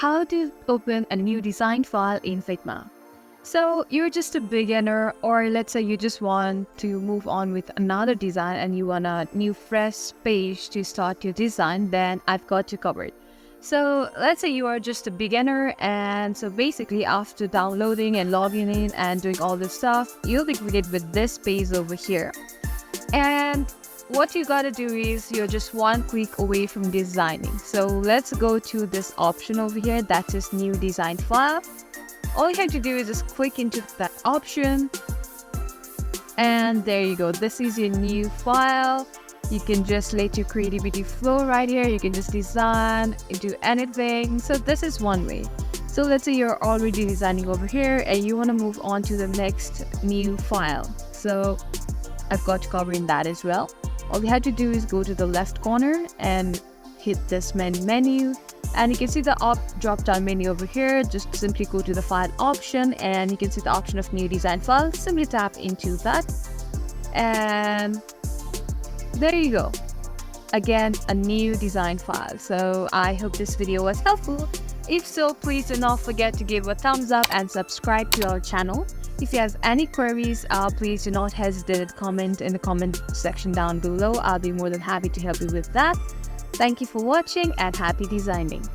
how to open a new design file in Figma. So you're just a beginner, or let's say you just want to move on with another design and you want a new fresh page to start your design, then I've got you covered. So let's say you are just a beginner, and so basically after downloading and logging in and doing all this stuff, you'll be greeted with this page over here. And what you gotta do is you're just one click away from designing. So let's go to this option over here that says new design file. All you have to do is just click into that option, and there you go. This is your new file. You can just let your creativity flow right here. You can just design, do anything. So this is one way. So let's say you're already designing over here and you want to move on to the next new file. So I've got you covering that as well. All you have to do is go to the left corner and hit this menu, and you can see the drop down menu over here. Just simply go to the file option and you can see the option of new design file. Simply tap into that, and there you go. Again, a new design file. So I hope this video was helpful. If so, please do not forget to give a thumbs up and subscribe to our channel. If you have any queries, please do not hesitate to comment in the comment section down below. I'll be more than happy to help you with that. Thank you for watching and happy designing.